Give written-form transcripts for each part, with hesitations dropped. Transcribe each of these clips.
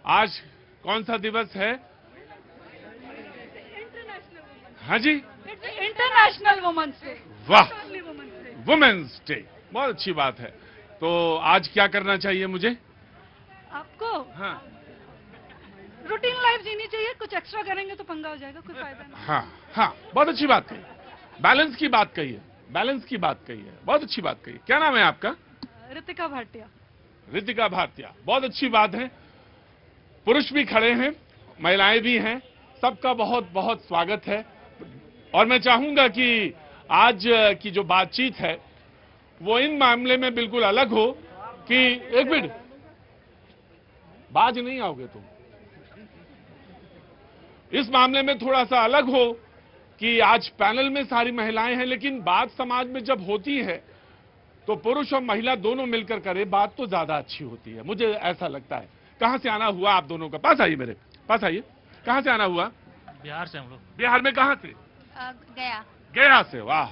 आज कौन सा दिवस है? हाँ जी, इंटरनेशनल वुमेन्स डे। वाह, वुमेन्स डे, बहुत अच्छी बात है। तो आज क्या करना चाहिए मुझे? आपको हाँ रूटीन लाइफ जीनी चाहिए, कुछ एक्स्ट्रा करेंगे तो पंगा हो जाएगा, कोई फायदा नहीं। हाँ हाँ, बहुत अच्छी बात कही, बैलेंस की बात कही है, बैलेंस की बात कही है, बहुत अच्छी बात कही। क्या नाम है आपका? रितिका भाटिया। रितिका भाटिया, बहुत अच्छी बात है। पुरुष भी खड़े हैं, महिलाएं भी हैं, सबका बहुत बहुत स्वागत है। और मैं चाहूंगा कि आज की जो बातचीत है वो इन मामले में बिल्कुल अलग हो कि एक मिनट, बाज नहीं आओगे तुम, इस मामले में थोड़ा सा अलग हो कि आज पैनल में सारी महिलाएं हैं, लेकिन बात समाज में जब होती है तो पुरुष और महिला दोनों मिलकर करे बात तो ज्यादा अच्छी होती है, मुझे ऐसा लगता है। कहां से आना हुआ आप दोनों का? पास आइए, मेरे पास आइए। कहां से आना हुआ? बिहार से हम लोग। बिहार में कहां से? गया। गया से, वाह।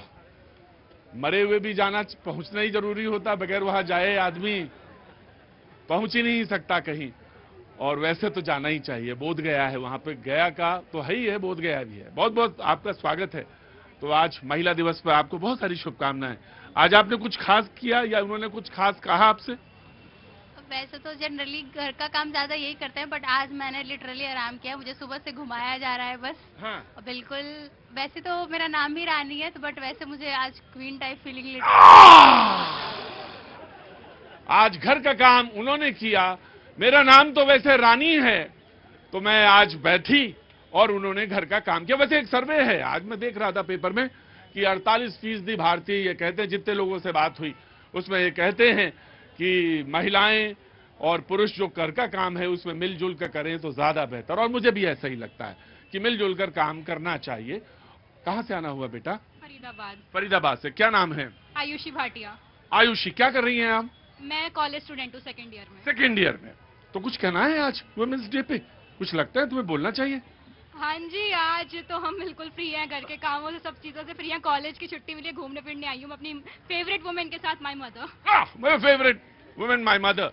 मरे हुए भी जाना, पहुंचना ही जरूरी होता, बगैर वहां जाए आदमी पहुंच ही नहीं सकता कहीं। और वैसे तो जाना ही चाहिए, बोध गया है वहां पे, गया का तो है ही है, बोध गया भी है। बहुत बहुत आपका स्वागत है। तो आज महिला दिवस पर आपको बहुत सारी शुभकामनाएं। आज आपने कुछ खास किया या उन्होंने कुछ खास कहा आपसे? वैसे तो जनरली घर का काम ज्यादा यही करते हैं, बट आज मैंने लिटरली आराम किया। मुझे सुबह से घुमाया जा रहा है बस। हाँ। और बिल्कुल, वैसे तो मेरा नाम भी रानी है, तो बट वैसे मुझे आज क्वीन टाइप फीलिंग आज घर का काम उन्होंने किया, मेरा नाम तो वैसे रानी है, तो मैं आज बैठी और उन्होंने घर का काम किया। वैसे एक सर्वे है, आज मैं देख रहा था पेपर में कि 48% भारतीय ये कहते हैं, जितने लोगों से बात हुई उसमें ये कहते हैं कि महिलाएं और पुरुष जो घर का काम है उसमें मिलजुल कर करें तो ज्यादा बेहतर। और मुझे भी ऐसा ही लगता है कि मिलजुल कर काम करना चाहिए। कहां से आना हुआ बेटा? फरीदाबाद। फरीदाबाद से। क्या नाम है? आयुषी भाटिया। आयुषी, क्या कर रही हैं आप? मैं कॉलेज स्टूडेंट हूँ, सेकंड ईयर में। सेकेंड ईयर में। तो कुछ कहना है आज वुमेन्स डे पे? कुछ लगता है तुम्हें बोलना चाहिए? हाँ जी, आज तो हम बिल्कुल फ्री हैं, घर के कामों से, सब चीजों से फ्री हैं। कॉलेज की छुट्टी मिली है, घूमने फिरने आई हूँ अपनी फेवरेट वुमेन के साथ, my mother. My favourite women my mother.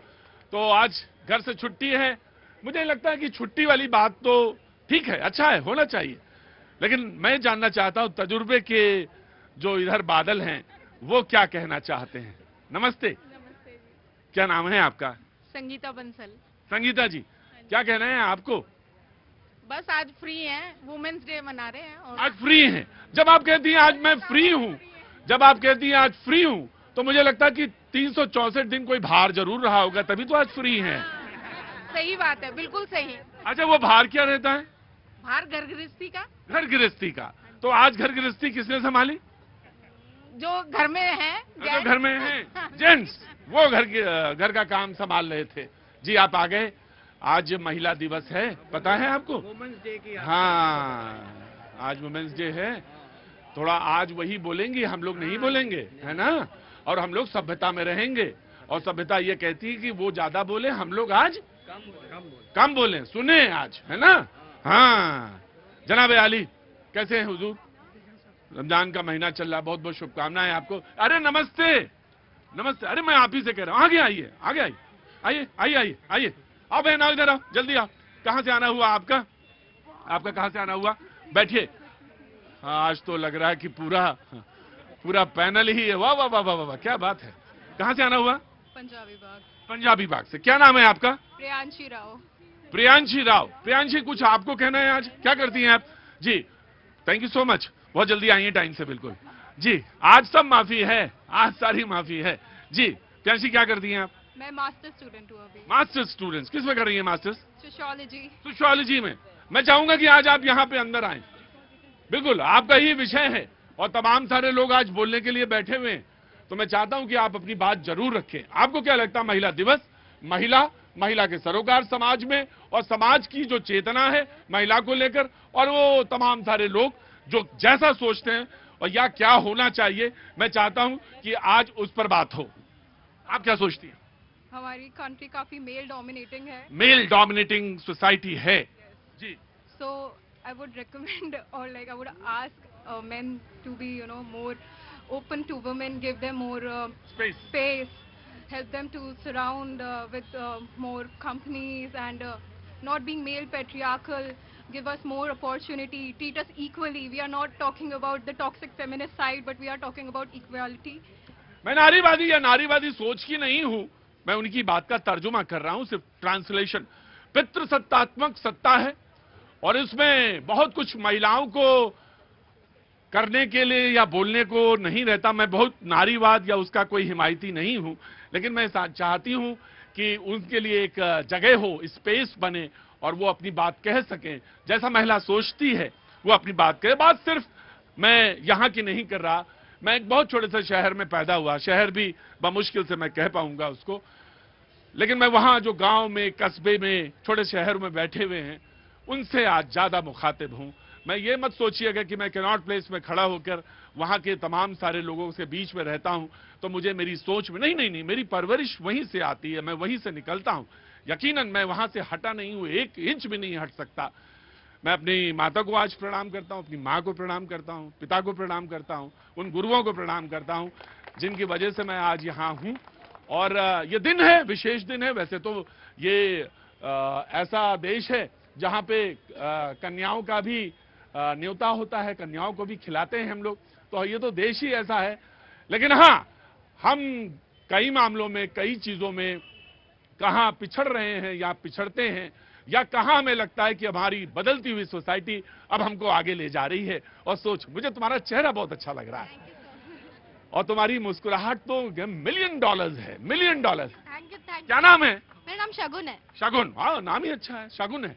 तो आज घर से छुट्टी है। मुझे लगता है कि छुट्टी वाली बात तो ठीक है, अच्छा है, होना चाहिए। लेकिन मैं जानना चाहता हूं तजुर्बे के जो इधर बादल हैं वो क्या कहना चाहते हैं। नमस्ते। नमस्ते जी। क्या नाम है आपका? संगीता बंसल। संगीता जी, क्या कहना है आपको? बस आज फ्री हैं, वुमेन्स डे मना रहे हैं। और आज फ्री हैं। जब आप कहती हैं आज मैं फ्री हूं, जब आप कहती हैं आज फ्री हूं, तो मुझे लगता है कि 364 दिन कोई भार जरूर रहा होगा, तभी तो आज फ्री हैं। सही बात है, बिल्कुल सही। अच्छा, वो भार क्या रहता है? बाहर घर गृहस्थी का, घर गृहस्थी का। तो आज घर गृहस्थी किसने संभाली? जो घर में है, जो घर में हैं जेंट्स, वो घर का काम संभाल रहे थे। जी, आप आ गए। आज महिला दिवस है, पता है आपको? वुमेन्स डे की। हाँ, आज वुमेन्स डे है। थोड़ा आज वही बोलेंगे, हम लोग नहीं बोलेंगे, है ना? और हम लोग सभ्यता में रहेंगे। और सभ्यता ये कहती है कि वो ज्यादा बोले, हम लोग आज कम बोले, सुने आज, है ना? हाँ, जनाब आली, कैसे हैं हुजूर? रमजान का महीना चल रहा है, बहुत बहुत शुभकामनाएं आपको। अरे नमस्ते, नमस्ते। अरे मैं आप ही से कह रहा हूँ, आगे आइए, आगे आइए, आइए आइए आइए आइए। आओ बहन, आओ इधर आओ, जल्दी आओ। कहां से आना हुआ आपका? आपका कहां से आना हुआ? बैठिए। हाँ, आज तो लग रहा है कि पूरा पैनल ही है। वाह वाह वाह वाह वाह, क्या बात है। कहां से आना हुआ? पंजाबी बाग। पंजाबी बाग से। क्या नाम है आपका? प्रियांशी राव। प्रियांशी राव। प्रियांशी, कुछ आपको कहना है आज? क्या करती हैं आप? जी, थैंक यू सो मच, बहुत जल्दी आइए टाइम से, बिल्कुल। जी, आज सब माफी है, आज सारी माफी है। जी, प्रियांशी, क्या करती हैं आप? मैं मास्टर स्टूडेंट हूँ अभी। मास्टर स्टूडेंट्स, किस में कर रही हैं मास्टर्स? सोशियोलॉजी। सोशियोलॉजी में। मैं चाहूंगा कि आज आप यहाँ पे अंदर आए, बिल्कुल आपका ही विषय है और तमाम सारे लोग आज बोलने के लिए बैठे हुए हैं। तो मैं चाहता हूं कि आप अपनी बात जरूर रखें। आपको क्या लगता है महिला दिवस, महिला के सरोकार समाज में, और समाज की जो चेतना है महिला को लेकर, और वो तमाम सारे लोग जो जैसा सोचते हैं और या क्या होना चाहिए, मैं चाहता हूं कि आज उस पर बात हो। आप क्या सोचती हैं? हमारी कंट्री काफी मेल डोमिनेटिंग है। मेल डोमिनेटिंग सोसाइटी है जी। So I would recommend, or like I would ask men to be, more open to women, give them more space. help them to surround with more companies, and not being male patriarchal, give us more opportunity, treat us equally. We are not talking about the toxic feminist side, but we are talking about equality. मैं नारीवादी या नारीवादी सोच की नहीं हूं, मैं उनकी बात का तर्जुमा कर रहा हूं, सिर्फ ट्रांसलेशन। पितृसत्तात्मक सत्ता है और इसमें बहुत कुछ महिलाओं को करने के लिए या बोलने को नहीं रहता। मैं बहुत नारीवाद या उसका कोई हिमायती नहीं हूं, लेकिन मैं चाहती हूं कि उनके लिए एक जगह हो, स्पेस बने और वो अपनी बात कह सकें। जैसा महिला सोचती है वो अपनी बात कहे। बात सिर्फ मैं यहां की नहीं कर रहा, मैं एक बहुत छोटे से शहर में पैदा हुआ, शहर भी बमुश्किल से मैं कह पाऊंगा उसको, लेकिन मैं वहां जो गांव में, कस्बे में, छोटे शहर में बैठे हुए हैं, उनसे आज ज्यादा मुखातिब हूं। मैं ये मत सोचिएगा कि मैं कैनॉट प्लेस में खड़ा होकर वहां के तमाम सारे लोगों के बीच में रहता हूं तो मुझे मेरी सोच में नहीं, मेरी परवरिश वहीं से आती है, मैं वहीं से निकलता हूं। यकीनन मैं वहां से हटा नहीं हूं, 1 इंच भी नहीं हट सकता। मैं अपनी माता को आज प्रणाम करता हूं, अपनी मां को प्रणाम करता हूं, पिता को प्रणाम करता हूं, उन गुरुओं को प्रणाम करता हूं जिनकी वजह से मैं आज यहां हूं। और ये दिन है, विशेष दिन है। वैसे तो ये ऐसा देश है जहां पे कन्याओं का भी न्योता होता है, कन्याओं को भी खिलाते हैं हम लोग, तो ये तो देश ही ऐसा है। लेकिन हां, हम कई मामलों में, कई चीजों में कहां पिछड़ रहे हैं या पिछड़ते हैं, या कहां हमें लगता है कि हमारी बदलती हुई सोसाइटी अब हमको आगे ले जा रही है। और सोच, मुझे तुम्हारा चेहरा बहुत अच्छा लग रहा है और तुम्हारी मुस्कुराहट तो $1,000,000 है, $1,000,000। Thank you. क्या नाम है? मेरा नाम शगुन है। शगुन, हाँ नाम ही अच्छा है, शगुन है।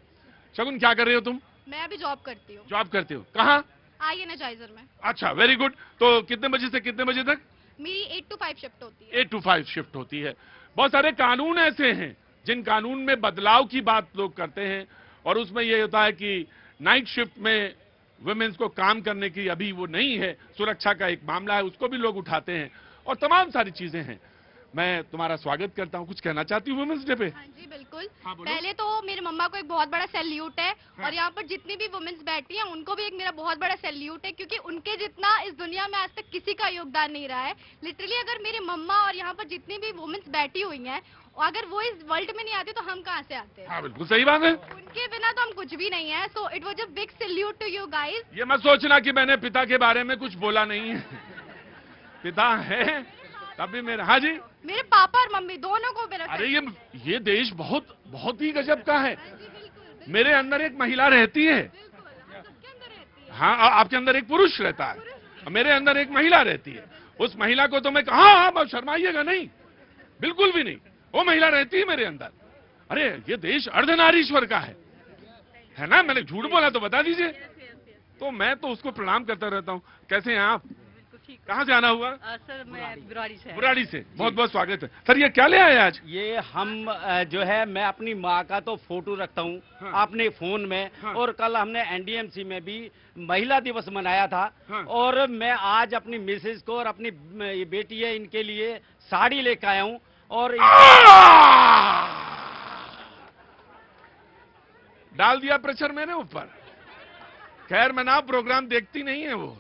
शगुन, क्या कर रहे हो तुम? मैं अभी जॉब करती हूँ। जॉब करते हो कहाँ? आई एनर्जाइजर में। अच्छा, वेरी गुड। तो कितने बजे से कितने बजे तक? मेरी 8 to 5 शिफ्ट होती है। 8 to 5 शिफ्ट होती है। बहुत सारे कानून ऐसे हैं जिन कानून में बदलाव की बात लोग करते हैं और उसमें यह होता है कि नाइट शिफ्ट में वुमेन्स को काम करने की अभी वो नहीं है, सुरक्षा का एक मामला है, उसको भी लोग उठाते हैं और तमाम सारी चीजें हैं। मैं तुम्हारा स्वागत करता हूं। कुछ कहना चाहती हूँ वुमेन्स डे पे? हाँ जी बिल्कुल। हाँ, बोलो। पहले तो मेरे मम्मा को एक बहुत बड़ा सैल्यूट है। हाँ। और यहाँ पर जितनी भी वुमेन्स बैठी हैं उनको भी एक मेरा बहुत बड़ा सैल्यूट है, क्योंकि उनके जितना इस दुनिया में आज तक किसी का योगदान नहीं रहा है। लिटरली अगर मेरे मम्मा और यहाँ पर जितनी भी वुमेन्स बैठी हुई हैं, अगर वो इस वर्ल्ड में नहीं आती तो हम कहाँ से आते हैं? हाँ बिल्कुल सही बात है। उनके बिना तो हम कुछ भी नहीं है। So it was a big salute to you guys. ये मत सोचना कि मैंने पिता के बारे में कुछ बोला नहीं है। पिता है तब भी मेरा। हाँ जी, मेरे पापा और मम्मी दोनों को मेरा अरे ये देश बहुत बहुत ही गजब का है। हाँ जी, बिल्कुल। मेरे अंदर एक महिला रहती है, सबके अंदर रहती है। हाँ आपके अंदर एक पुरुष रहता है, मेरे अंदर एक महिला रहती है। उस महिला को तो मैं हाँ शर्माइएगा नहीं, बिल्कुल भी नहीं, वो महिला रहती है मेरे अंदर। अरे ये देश अर्धनारीश्वर का है ना? मैंने झूठ बोला तो बता दीजिए। तो मैं तो उसको प्रणाम करता रहता हूँ। कैसे हैं आप? कहाँ से आना हुआ? सर मैं बुराड़ी से। बुराड़ी से। बहुत बहुत स्वागत है सर। ये क्या ले आए आज? ये हम जो है, मैं अपनी माँ का तो फोटो रखता हूँ हाँ। अपने फोन में। हाँ। और कल हमने एनडीएमसी में भी महिला दिवस मनाया था। हाँ। और मैं आज अपनी मिसेज को और अपनी ये बेटी है इनके लिए साड़ी लेकर आया हूँ। और डाल दिया प्रेशर मैंने ऊपर। खैर मैं ना प्रोग्राम देखती नहीं है वो,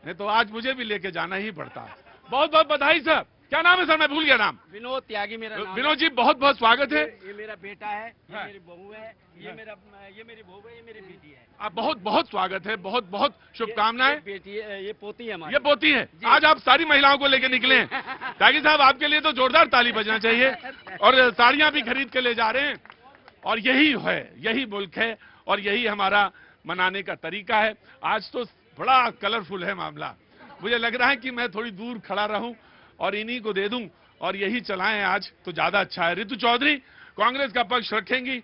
नहीं तो आज मुझे भी लेके जाना ही पड़ता। बहुत बहुत बधाई सर। क्या नाम है सर? मैं भूल गया नाम। विनोद त्यागी मेरा नाम है। विनोद जी बहुत बहुत स्वागत है। ये मेरा बेटा है, ये हाँ। मेरी बहू है, ये हाँ। मेरी बहू है, ये मेरी बेटी है। आप बहुत बहुत स्वागत है, बहुत बहुत शुभकामनाएं। ये बेटी है, ये पोती है हमारी। ये पोती है। आज आप सारी महिलाओं को लेके निकले हैं। त्यागी साहब आपके लिए तो जोरदार ताली बजना चाहिए। और साड़ियां भी खरीद के ले जा रहे हैं। और यही है, यही मुल्क है और यही हमारा मनाने का तरीका है। आज तो बड़ा कलरफुल है मामला। मुझे लग रहा है कि मैं थोड़ी दूर खड़ा रहूं और इन्हीं को दे दूं और यही चलाएं आज तो ज्यादा अच्छा है। ऋतु चौधरी कांग्रेस का पक्ष रखेंगी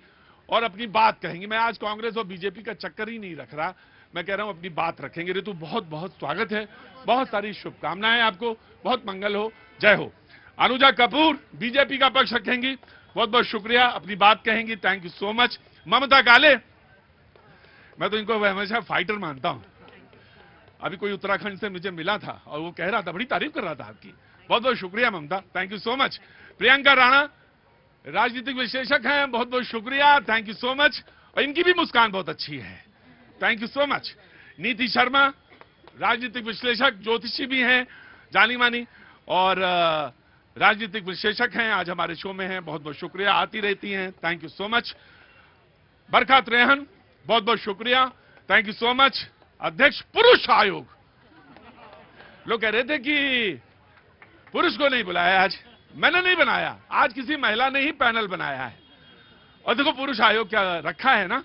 और अपनी बात कहेंगी। मैं आज कांग्रेस और बीजेपी का चक्कर ही नहीं रख रहा, मैं कह रहा हूं अपनी बात रखेंगे। ऋतु बहुत बहुत स्वागत है, बहुत सारी शुभकामनाएं आपको, बहुत मंगल हो, जय हो। अनुजा कपूर बीजेपी का पक्ष रखेंगी, बहुत बहुत शुक्रिया, अपनी बात कहेंगी, थैंक यू सो मच। ममता काले, मैं तो इनको हमेशा फाइटर मानता हूं। अभी कोई उत्तराखंड से मुझे मिला था और वो कह रहा था, बड़ी तारीफ कर रहा था आपकी। बहुत बहुत शुक्रिया Mamata, thank you so much. Priyanka Rana राजनीतिक विश्लेषक हैं, बहुत बहुत शुक्रिया, थैंक यू सो मच। और इनकी भी मुस्कान बहुत अच्छी है, थैंक यू सो मच। नीति शर्मा राजनीतिक विश्लेषक, ज्योतिषी भी हैं जानी मानी और राजनीतिक विश्लेषक हैं, आज हमारे शो में हैं, बहुत बहुत शुक्रिया, आती रहती हैं, थैंक यू सो मच। बरकत रेहन, बहुत बहुत शुक्रिया, थैंक यू सो मच। अध्यक्ष पुरुष आयोग, लोग कह रहे थे कि पुरुष को नहीं बुलाया आज, मैंने नहीं बनाया, आज किसी महिला ने ही पैनल बनाया है। और देखो पुरुष आयोग क्या रखा है ना,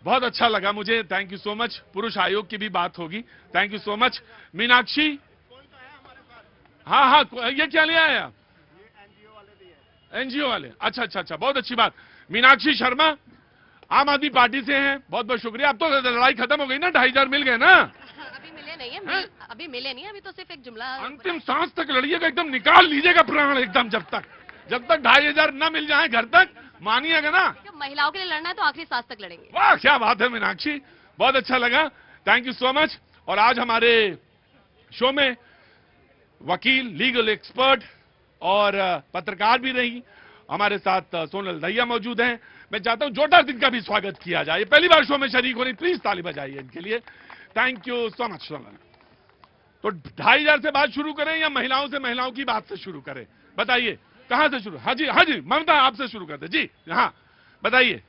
बहुत अच्छा लगा मुझे, थैंक यू सो मच। पुरुष आयोग की भी बात होगी, thank you so much. Meenakshi, हाँ हाँ, ये क्या ले आया? एनजीओ वाले, अच्छा अच्छा अच्छा, बहुत अच्छी बात। मीनाक्षी शर्मा आम आदमी पार्टी से हैं, बहुत बहुत शुक्रिया। अब तो लड़ाई खत्म हो गई ना, 2,500 मिल गए ना? अभी मिले नहीं है, अभी मिले नहीं, अभी तो सिर्फ एक जुमला। अंतिम सांस तक लड़िएगा, एकदम निकाल लीजिएगा प्राण एकदम, जब तक 2,500 न मिल जाए घर तक, मानिएगा ना? महिलाओं के लिए लड़ना है तो आखिरी सांस तक लड़ेंगे। वाह क्या बात है मीनाक्षी, बहुत अच्छा लगा, थैंक यू सो मच। और आज हमारे शो में वकील, लीगल एक्सपर्ट और पत्रकार भी रही, हमारे साथ सोनल दहिया मौजूद हैं। मैं चाहता हूं जोटा सिंह का भी स्वागत किया जाए, पहली बार शो में शरीक हो रही, प्लीज ताली बजाइए इनके लिए, thank you so much Sonal. तो 2,500 से बात शुरू करें या महिलाओं से, महिलाओं की बात से शुरू करें, बताइए कहां से शुरू? हाँ जी ममता आपसे शुरू करते जी, हाँ बताइए।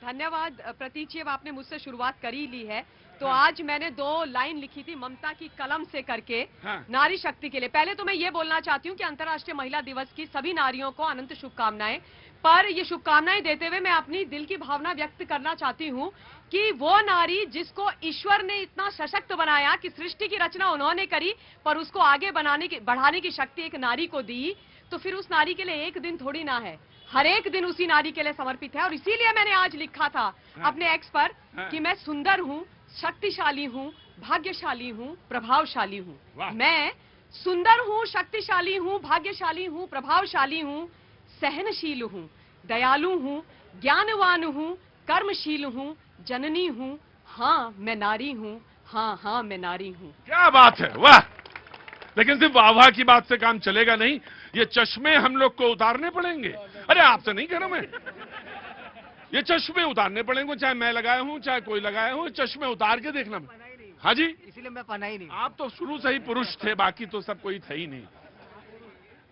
धन्यवाद प्रतीक जी, अब आपने मुझसे शुरुआत कर ही ली है, तो आज मैंने 2 लाइन लिखी थी ममता की कलम से करके, नारी शक्ति के लिए। पहले तो मैं ये बोलना चाहती हूँ कि अंतर्राष्ट्रीय महिला दिवस की सभी नारियों को अनंत शुभकामनाएं, पर ये शुभकामनाएं देते हुए मैं अपनी दिल की भावना व्यक्त करना चाहती हूँ कि वो नारी जिसको ईश्वर ने इतना सशक्त बनाया कि सृष्टि की रचना उन्होंने करी, पर उसको आगे बढ़ाने की शक्ति एक नारी को दी, तो फिर उस नारी के लिए एक दिन थोड़ी ना है, हर एक दिन उसी नारी के लिए समर्पित है। और इसीलिए मैंने आज लिखा था अपने एक्स पर कि मैं सुंदर हूँ, शक्तिशाली हूँ, भाग्यशाली हूँ, प्रभावशाली हूँ। मैं सुंदर हूँ, शक्तिशाली हूँ, भाग्यशाली हूँ, प्रभावशाली हूँ, सहनशील हूँ, दयालु हूँ, ज्ञानवान हूँ, कर्मशील हूँ, जननी हूँ, हाँ मैं नारी हूँ, हाँ हाँ मैं नारी हूँ। क्या बात है, वाह। लेकिन सिर्फ वाह की बात से काम चलेगा नहीं, ये चश्मे हम लोग को उतारने पड़ेंगे। अरे आपसे नहीं कह रहा मैं, ये चश्मे उतारने पड़ेंगे, चाहे मैं लगाया हूं चाहे कोई लगाया हूं, चश्मे उतार के देखना। हाँ जी, इसीलिए मैं पहना ही नहीं। आप तो शुरू से ही पुरुष थे, बाकी तो सब कोई थे ही नहीं।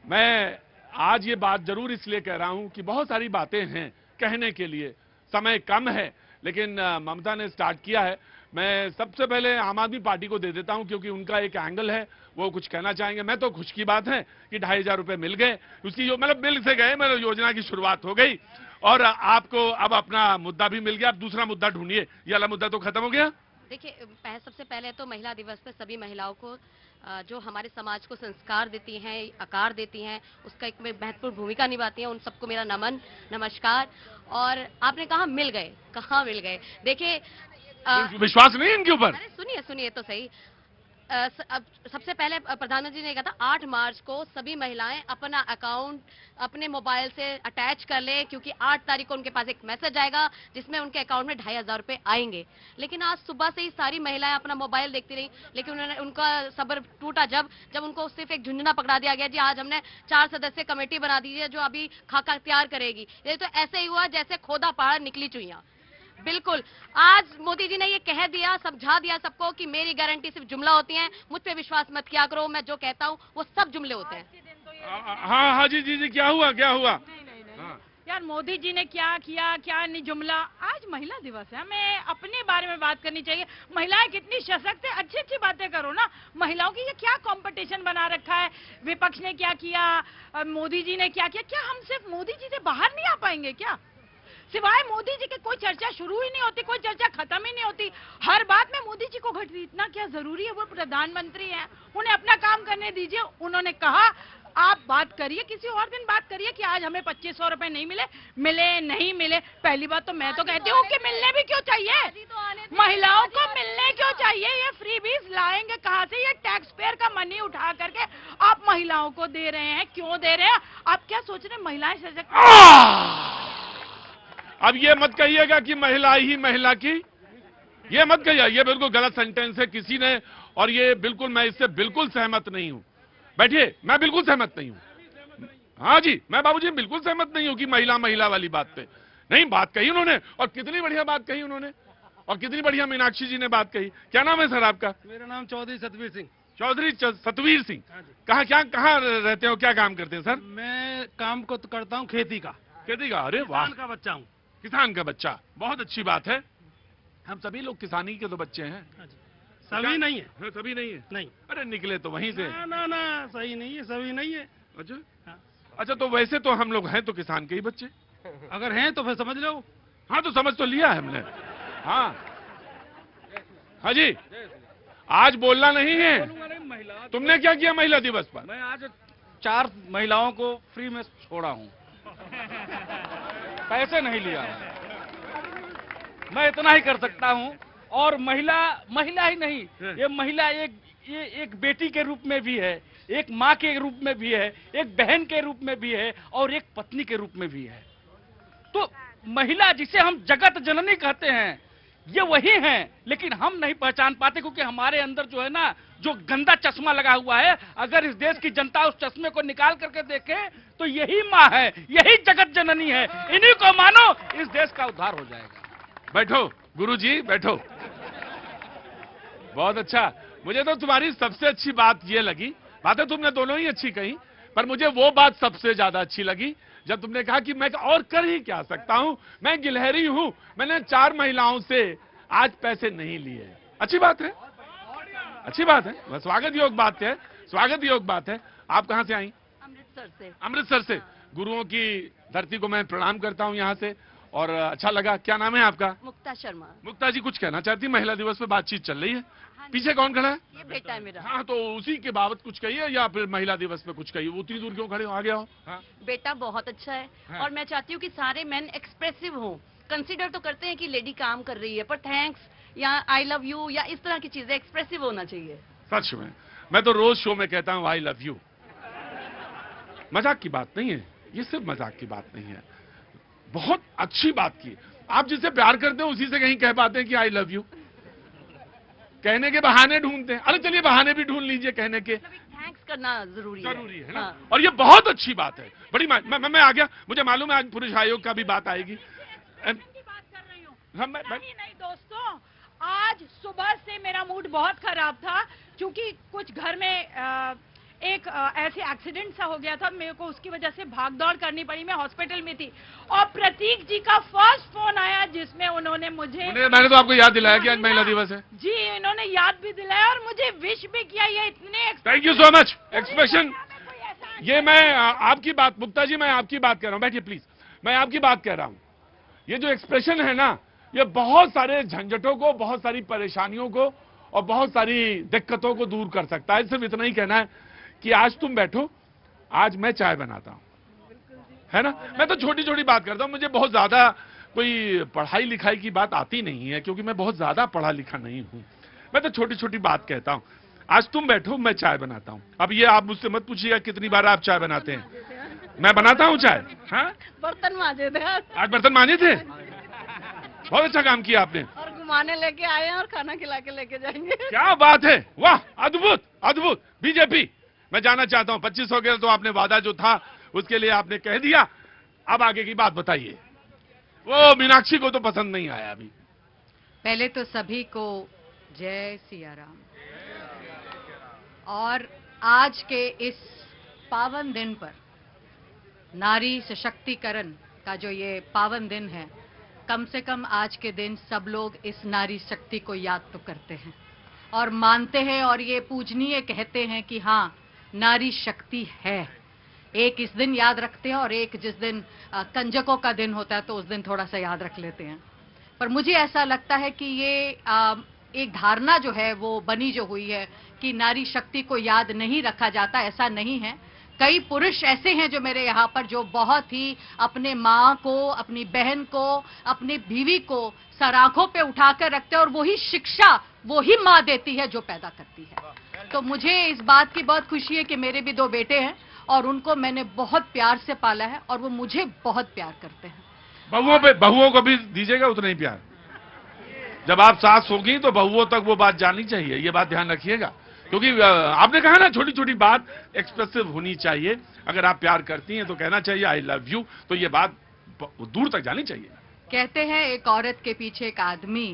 मैं आज ये बात जरूर इसलिए कह रहा हूं कि बहुत सारी बातें हैं कहने के लिए, समय कम है, लेकिन ममता ने स्टार्ट किया है। मैं सबसे पहले आम आदमी पार्टी को दे देता हूं, क्योंकि उनका एक एंगल है, वो कुछ कहना चाहेंगे। मैं तो खुश की बात है कि 2,500 रुपए मिल गए, उसकी जो मतलब मिल से गए, मतलब योजना की शुरुआत हो गई, और आपको अब अपना मुद्दा भी मिल गया। अब दूसरा मुद्दा ढूंढिए, ये वाला मुद्दा तो खत्म हो गया। देखिए, सबसे पहले तो महिला दिवस पे सभी महिलाओं को जो हमारे समाज को संस्कार देती हैं, आकार देती हैं, उसका एक महत्वपूर्ण भूमिका निभाती हैं, उन सबको मेरा नमन, नमस्कार। और आपने कहा मिल गए, कहाँ मिल गए? देखिए, विश्वास नहीं इनके ऊपर? अरे सुनिए तो सही। अब सबसे पहले प्रधानमंत्री ने कहा था 8 मार्च को सभी महिलाएं अपना अकाउंट अपने मोबाइल से अटैच कर ले, क्योंकि 8 तारीख को उनके पास एक मैसेज आएगा जिसमें उनके अकाउंट में 2,500 रुपए आएंगे। लेकिन आज सुबह से ही सारी महिलाएं अपना मोबाइल देखती रही, लेकिन उनका सब्र टूटा जब उनको सिर्फ एक झुंझुना पकड़ा दिया गया, जी आज हमने 4 सदस्य कमेटी बना दी है जो अभी खाका तैयार करेगी। ये तो ऐसे ही हुआ जैसे खोदा पहाड़ निकली चुईया। बिल्कुल, आज मोदी जी ने ये कह दिया, समझा दिया सबको कि मेरी गारंटी सिर्फ जुमला होती है, मुझ पे विश्वास मत किया करो, मैं जो कहता हूँ वो सब जुमले होते हैं। हाँ जी, क्या हुआ? यार मोदी जी ने क्या किया, क्या नहीं जुमला। आज महिला दिवस है, हमें अपने बारे में बात करनी चाहिए। महिलाएं कितनी सशक्त है, अच्छी अच्छी बातें करो ना। महिलाओं की ये क्या कंपटीशन बना रखा है? विपक्ष ने क्या किया, मोदी जी ने क्या किया? क्या हम सिर्फ मोदी जी से बाहर नहीं आ पाएंगे क्या? सिवाय मोदी जी के कोई चर्चा शुरू ही नहीं होती, कोई चर्चा खत्म ही नहीं होती, हर बात में मोदी जी को घटती। इतना क्या जरूरी है? वो प्रधानमंत्री हैं, उन्हें अपना काम करने दीजिए। उन्होंने कहा आप बात करिए, किसी और दिन बात करिए कि आज हमें 2,500 रुपए नहीं मिले नहीं मिले। पहली बात तो मैं तो कहती हूँ कि मिलने भी क्यों चाहिए, महिलाओं को मिलने क्यों चाहिए? ये फ्रीबीज लाएंगे कहाँ से? ये टैक्स पेयर का मनी उठा करके आप महिलाओं को दे रहे हैं, क्यों दे रहे हैं? आप क्या सोच रहे हैं महिलाएं सशक्त? अब ये मत कहिएगा कि महिला ही महिला की, ये मत कहिए, ये बिल्कुल गलत सेंटेंस है किसी ने, और ये बिल्कुल मैं इससे बिल्कुल सहमत नहीं हूं। बैठिए, मैं बिल्कुल सहमत नहीं हूं। हाँ जी, मैं बाबूजी बिल्कुल सहमत नहीं हूं कि महिला वाली बात पे नहीं बात कही उन्होंने, और कितनी बढ़िया बात कही उन्होंने, और कितनी बढ़िया मीनाक्षी जी ने बात कही। क्या नाम है सर आपका? मेरा नाम चौधरी सतवीर सिंह। चौधरी सतवीर सिंह, कहाँ रहते हो, क्या काम करते हैं सर? मैं काम को तो करता हूँ खेती का। खेती का? अरे वाह, किसान का बच्चा हूँ। किसान का बच्चा, बहुत अच्छी बात है। हम सभी लोग किसानी के तो बच्चे हैं। सभी नहीं है। हाँ, सभी नहीं है। नहीं। अरे निकले तो वहीं से। ना सही नहीं है, सभी नहीं है। अच्छा हाँ। अच्छा, तो वैसे तो हम लोग हैं तो किसान के ही बच्चे। अगर हैं तो फिर समझ लो। हाँ तो समझ तो लिया है हमने। हाँ हाँ जी, आज बोलना नहीं है। तुमने क्या किया महिला दिवस पर? मैं आज 4 महिलाओं को फ्री में छोड़ा हूँ, पैसे नहीं लिया। मैं इतना ही कर सकता हूँ। और महिला ही नहीं, ये महिला एक बेटी के रूप में भी है, एक माँ के रूप में भी है, एक बहन के रूप में भी है और एक पत्नी के रूप में भी है। तो महिला जिसे हम जगत जननी कहते हैं, ये वही हैं, लेकिन हम नहीं पहचान पाते क्योंकि हमारे अंदर जो है ना, जो गंदा चश्मा लगा हुआ है, अगर इस देश की जनता उस चश्मे को निकाल करके देखे तो यही माँ है, यही जगत जननी है। इन्हीं को मानो, इस देश का उद्धार हो जाएगा। बैठो गुरुजी, बैठो। बहुत अच्छा। मुझे तो तुम्हारी सबसे अच्छी बात ये लगी, बातें तुमने दोनों ही अच्छी कही, पर मुझे वो बात सबसे ज्यादा अच्छी लगी जब तुमने कहा कि मैं और कर ही क्या सकता हूं, मैं गिलहरी हूं, मैंने 4 महिलाओं से आज पैसे नहीं लिए। अच्छी बात है, अच्छी बात है, वह स्वागत योग बात है, स्वागत योग बात है। आप कहां से आई? अमृतसर से। अमृतसर से। गुरुओं की धरती को मैं प्रणाम करता हूं यहां से, और अच्छा लगा। क्या नाम है आपका? मुक्ता शर्मा। मुक्ता जी, कुछ कहना चाहती? महिला दिवस पे बातचीत चल रही है। पीछे कौन खड़ा है? ये बेटा है मेरा। हाँ, तो उसी के बाबत कुछ कहिए, या फिर महिला दिवस पे कुछ कहिए। उतनी दूर क्यों खड़े हो? आ गया हो। हाँ? बेटा बहुत अच्छा है। हाँ। और मैं चाहती हूँ कि सारे मेन एक्सप्रेसिव हों। कंसीडर तो करते हैं कि लेडी काम कर रही है, पर थैंक्स या आई लव यू या इस तरह की चीजें एक्सप्रेसिव होना चाहिए। सच में मैं तो रोज शो में कहता हूँ आई लव यू। मजाक की बात नहीं है, ये सिर्फ मजाक की बात नहीं है, बहुत अच्छी बात की। आप जिससे प्यार करते हैं उसी से कहीं कह पाते हैं कि आई लव यू। कहने के बहाने ढूंढते हैं। अरे चलिए, बहाने भी ढूंढ लीजिए कहने के। थैंक्स करना जरूरी है ना। हाँ। और ये बहुत अच्छी बात है, बड़ी मैं आ गया। मुझे मालूम है आज पुरुष आयोग का भी बात आएगी। बात कर रही हूँ। हाँ, नहीं दोस्तों, आज सुबह से मेरा मूड बहुत खराब था क्योंकि कुछ घर में एक ऐसे एक्सीडेंट सा हो गया था, मेरे को उसकी वजह से भाग दौड़ करनी पड़ी। मैं हॉस्पिटल में थी और प्रतीक जी का फर्स्ट फोन आया जिसमें उन्होंने मैंने तो आपको याद दिलाया कि आज महिला दिवस है। जी, इन्होंने याद भी दिलाया और मुझे विश भी किया। ये इतने thank you so much. Expression, ये मैं आपकी बात, मुक्ता जी मैं आपकी बात कह रहा हूँ, बैठिए प्लीज। मैं आपकी बात कह रहा हूँ, ये जो एक्सप्रेशन है ना, ये बहुत सारे झंझटों को, बहुत सारी परेशानियों को और बहुत सारी दिक्कतों को दूर कर सकता है। सिर्फ इतना ही कहना है कि आज तुम बैठो, आज मैं चाय बनाता हूं, है ना। मैं तो छोटी छोटी बात करता हूं, मुझे बहुत ज्यादा कोई पढ़ाई लिखाई की बात आती नहीं है क्योंकि मैं बहुत ज्यादा पढ़ा लिखा नहीं हूं। मैं तो छोटी छोटी बात कहता हूं। आज तुम बैठो, मैं चाय बनाता हूं। अब ये आप मुझसे मत पूछिएगा कितनी बार आप चाय बनाते हैं, मैं बनाता हूं चाय। हाँ, बर्तन मांजे थे आज बर्तन मांजे थे। बहुत अच्छा काम किया आपने। और घुमाने लेके आए हैं और खाना खिला के लेके जाएंगे। क्या बात है, वाह, अद्भुत अद्भुत। बीजेपी मैं जाना चाहता हूं, 25 हो गया तो आपने वादा जो था उसके लिए आपने कह दिया। अब आगे की बात बताइए। वो मीनाक्षी को तो पसंद नहीं आया अभी। पहले तो सभी को जय सिया राम। और आज के इस पावन दिन पर, नारी सशक्तिकरण का जो ये पावन दिन है, कम से कम आज के दिन सब लोग इस नारी शक्ति को याद तो करते हैं और मानते हैं और ये पूजनीय कहते हैं कि हाँ, नारी शक्ति है। एक इस दिन याद रखते हैं और एक जिस दिन कंजकों का दिन होता है तो उस दिन थोड़ा सा याद रख लेते हैं। पर मुझे ऐसा लगता है कि ये एक धारणा जो है वो बनी जो हुई है कि नारी शक्ति को याद नहीं रखा जाता, ऐसा नहीं है। कई पुरुष ऐसे हैं जो मेरे यहाँ पर जो बहुत ही अपने माँ को, अपनी बहन को, अपनी बीवी को सर आंखों पे उठाकर रखते हैं और वही शिक्षा वही माँ देती है जो पैदा करती है। तो मुझे इस बात की बहुत खुशी है कि मेरे भी 2 बेटे हैं और उनको मैंने बहुत प्यार से पाला है और वो मुझे बहुत प्यार करते हैं। बहुओं को भी दीजिएगा उतना ही प्यार। जब आप सास होगी तो बहुओं तक वो बात जानी चाहिए, ये बात ध्यान रखिएगा। क्योंकि आपने कहा ना, छोटी छोटी बात एक्सप्रेसिव होनी चाहिए। अगर आप प्यार करती हैं तो कहना चाहिए आई लव यू, तो ये बात दूर तक जानी चाहिए। कहते हैं एक औरत के पीछे एक आदमी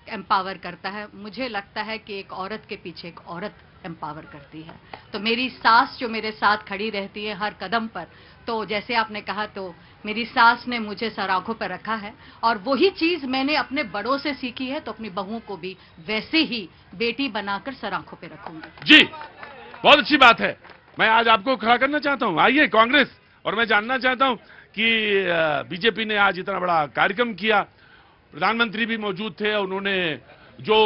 एम्पावर करता है, मुझे लगता है कि एक औरत के पीछे एक औरत एम्पावर करती है। तो मेरी सास जो मेरे साथ खड़ी रहती है हर कदम पर, तो जैसे आपने कहा, तो मेरी सास ने मुझे सराखों पर रखा है और वही चीज मैंने अपने बड़ों से सीखी है, तो अपनी बहुओं को भी वैसे ही बेटी बनाकर सराखों पे रखूंगी। जी, बहुत अच्छी बात है। मैं आज आपको खड़ा करना चाहता हूं, आइए कांग्रेस। और मैं जानना चाहता हूं कि बीजेपी ने आज इतना बड़ा कार्यक्रम किया, प्रधानमंत्री भी मौजूद थे, उन्होंने जो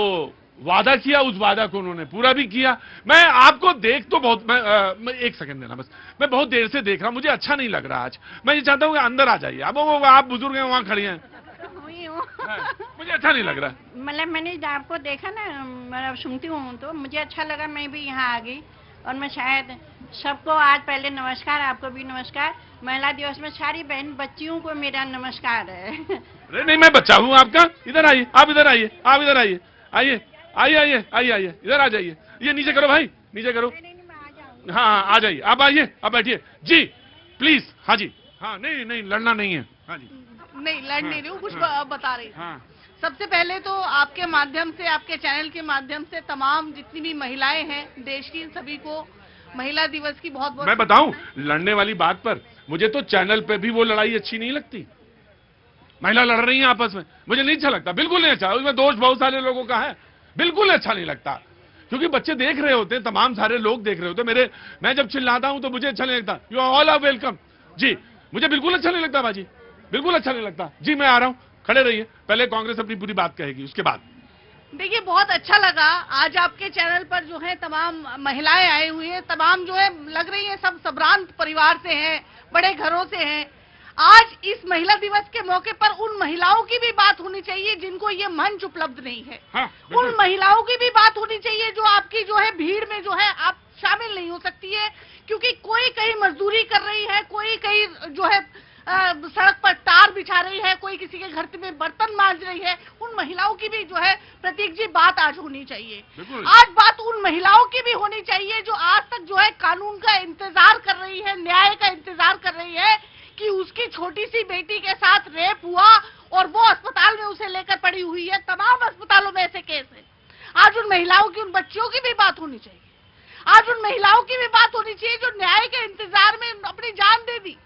वादा किया उस वादा को उन्होंने पूरा भी किया। मैं आपको देख तो बहुत, मैं एक सेकंड देना बस, मैं बहुत देर से देख रहा हूं, मुझे अच्छा नहीं लग रहा आज। मैं ये चाहता हूं कि अंदर आ जाइए। अब वो आप बुजुर्ग हैं, वहां खड़ी हैं, मुझे अच्छा नहीं लग रहा। मतलब मैंने आपको देखा ना, मतलब सुनती हूँ तो मुझे अच्छा लगा, मैं भी यहाँ आ गई। और मैं शायद सबको आज पहले नमस्कार, आपको भी नमस्कार। महिला दिवस में सारी बहन बच्चियों को मेरा नमस्कार है। अरे नहीं, मैं बच्चा हूँ आपका। इधर आइए, आप इधर आइए, आप इधर आइए, आइए आइए आइए आइए आइए, इधर आ जाइए। ये नीचे करो भाई, नीचे करो। हाँ हाँ, आ जाइए, आप आइए, आप बैठिए जी, प्लीज। हाँ जी, हाँ, नहीं नहीं, लड़ना नहीं है। हाँ जी, नहीं लड़ नहीं रही हूँ, कुछ बता रही हूँ। हाँ, सबसे पहले तो आपके माध्यम से, आपके चैनल के माध्यम से तमाम जितनी भी महिलाएं हैं देश की, सभी को महिला दिवस की बहुत बहुत। मैं बताऊं, लड़ने वाली बात पर मुझे तो चैनल पे भी वो लड़ाई अच्छी नहीं लगती। महिला लड़ रही है आपस में, मुझे नहीं अच्छा लगता, बिल्कुल नहीं अच्छा। उसमें दोष बहुत सारे लोगों का है, बिल्कुल अच्छा नहीं लगता। क्योंकि बच्चे देख रहे होते हैं, तमाम सारे लोग देख रहे होते हैं। मैं जब चिल्लाता हूं तो मुझे अच्छा नहीं लगता। यू ऑल आर वेलकम जी, मुझे बिल्कुल अच्छा नहीं लगता बाजी, बिल्कुल अच्छा नहीं लगता जी। मैं आ रहा हूं, खड़े रहिए, पहले कांग्रेस अपनी पूरी बात कहेगी, उसके बाद। देखिए, बहुत अच्छा लगा आज आपके चैनल पर जो है तमाम महिलाएं आई हुई हैं, तमाम जो है लग रही हैं सब संभ्रांत परिवार से हैं, बड़े घरों से हैं। आज इस महिला दिवस के मौके पर उन महिलाओं की भी बात होनी चाहिए जिनको ये मंच उपलब्ध नहीं है। हाँ, उन महिलाओं की भी बात होनी चाहिए जो आपकी जो है भीड़ में जो है आप शामिल नहीं हो सकती है, क्योंकि कोई कहीं मजदूरी कर रही है, कोई कहीं जो है सड़क पर तार बिछा रही है, कोई किसी के घर में बर्तन मांज रही है। उन महिलाओं की भी जो है प्रतीक जी बात आज होनी चाहिए। आज बात उन महिलाओं की भी होनी चाहिए जो आज तक जो है कानून का इंतजार कर रही है, न्याय का इंतजार कर रही है कि उसकी छोटी सी बेटी के साथ रेप हुआ और वो अस्पताल में उसे लेकर पड़ी हुई है। तमाम अस्पतालों में ऐसे केस है। आज उन महिलाओं की, उन बच्चियों की भी बात होनी चाहिए। आज उन महिलाओं की भी बात होनी चाहिए जो न्याय के इंतजार में अपनी जान दे दी,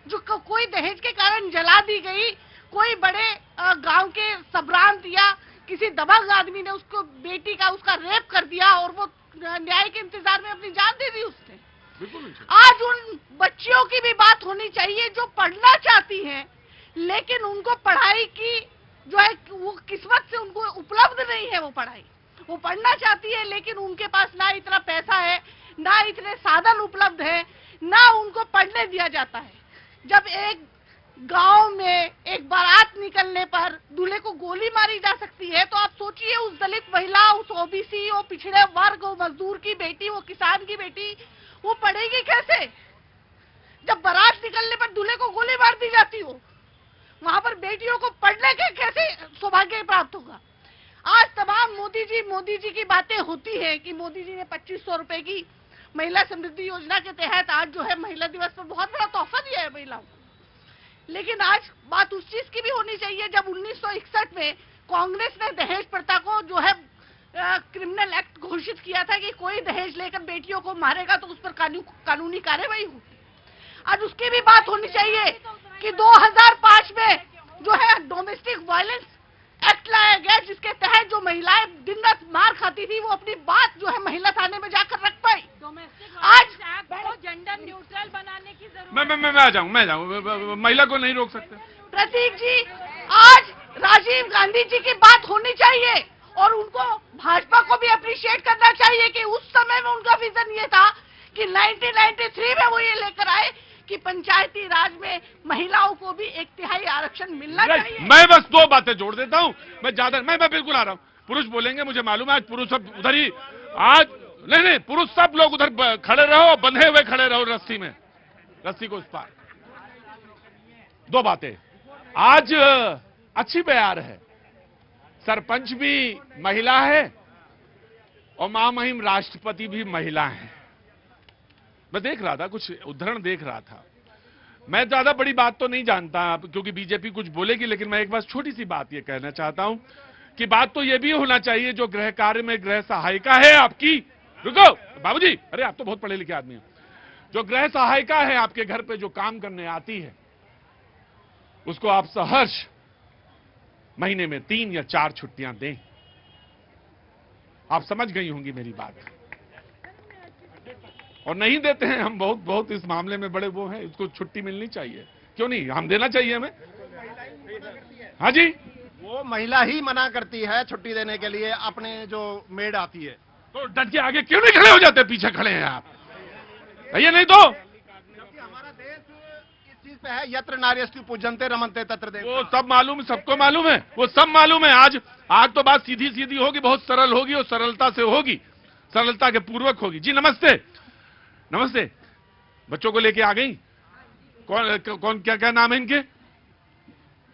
जो कोई दहेज के कारण जला दी गई, कोई बड़े गांव के संभ्रांत या किसी दबंग आदमी ने उसको बेटी का उसका रेप कर दिया और वो न्याय के इंतजार में अपनी जान दे दी उसने। आज उन बच्चियों की भी बात होनी चाहिए जो पढ़ना चाहती हैं, लेकिन उनको पढ़ाई की जो है वो किस्मत से उनको उपलब्ध नहीं है। वो पढ़ाई वो पढ़ना चाहती है, लेकिन उनके पास ना इतना पैसा है, ना इतने साधन उपलब्ध है, ना उनको पढ़ने दिया जाता है। जब एक गांव में एक बारात निकलने पर दूल्हे को गोली मारी जा सकती है, तो आप सोचिए उस दलित महिला, उस ओबीसी, वो पिछड़े वर्ग, वो मजदूर की बेटी, वो किसान की बेटी, वो पढ़ेगी कैसे? जब बारात निकलने पर दूल्हे को गोली मार दी जाती हो, वहां पर बेटियों को पढ़ने के कैसे सौभाग्य प्राप्त होगा? आज तमाम मोदी जी की बातें होती है कि मोदी जी ने 2500 रुपए की महिला समृद्धि योजना के तहत आज जो है महिला दिवस पर बहुत बड़ा तोहफा दिया है महिलाओं को। लेकिन आज बात उस चीज की भी होनी चाहिए जब 1961 में कांग्रेस ने दहेज प्रथा को जो है क्रिमिनल एक्ट घोषित किया था कि कोई दहेज लेकर बेटियों को मारेगा तो उस पर कानूनी कार्रवाई होगी। आज उसकी भी बात होनी चाहिए कि 2005 में जो है डोमेस्टिक वायलेंस एक्ट लाया गया, जिसके तहत जो महिलाएं दिन रात मार खाती थी वो अपनी बात जो है महिला थाने में जाकर रख पाई। आज को जेंडर न्यूट्रल बनाने की जरूरत। मैं आ जाऊं, महिला को नहीं रोक सकते। प्रतीक जी, आज राजीव गांधी जी की बात होनी चाहिए और उनको भाजपा को भी अप्रिशिएट करना चाहिए कि उस समय में उनका विजन ये था कि 1993 में वो ये लेकर आए कि पंचायती राज में महिलाओं को भी 1/3 आरक्षण मिलना चाहिए। मैं बस 2 बातें जोड़ देता हूं, मैं बिल्कुल आ रहा हूं। पुरुष बोलेंगे, मुझे मालूम है आज पुरुष सब उधर ही, आज नहीं, पुरुष सब लोग उधर खड़े रहो, बंधे हुए खड़े रहो रस्सी में, रस्सी को उस पार। 2 बातें आज अच्छी प्यार है, सरपंच भी महिला है और महामहिम राष्ट्रपति भी महिला है। मैं देख रहा था, कुछ उदाहरण देख रहा था। मैं ज्यादा बड़ी बात तो नहीं जानता क्योंकि बीजेपी कुछ बोलेगी, लेकिन मैं एक बात छोटी सी बात ये कहना चाहता हूं कि बात तो ये भी होना चाहिए जो गृह कार्य में गृह सहायिका है आपकी, रुको बाबूजी, अरे आप तो बहुत पढ़े लिखे आदमी हैं। जो गृह सहायिका है आपके घर पे जो काम करने आती है, उसको आप सहर्ष महीने में 3 या 4 छुट्टियां दें। आप समझ गई होंगी मेरी बात। और नहीं देते हैं हम, बहुत बहुत इस मामले में बड़े वो हैं, इसको छुट्टी मिलनी चाहिए। क्यों नहीं, हम देना चाहिए हमें। हाँ जी, वो महिला ही मना करती है छुट्टी देने के लिए, अपने जो मेड आती है। तो डट के आगे क्यों नहीं खड़े हो जाते, पीछे खड़े हैं आप, भैया नहीं तो। हमारा देश इस चीज पे है, यत्र नार्यस्तु पूजन्ते रमन्ते तत्र देव। वो सब मालूम, सबको मालूम है, वो सब मालूम है। आज तो बात सीधी सीधी होगी, बहुत सरल होगी और सरलता से होगी, सरलता के पूर्वक होगी। जी नमस्ते। नमस्ते। बच्चों को लेके आ गई? कौन क्या क्या नाम है इनके?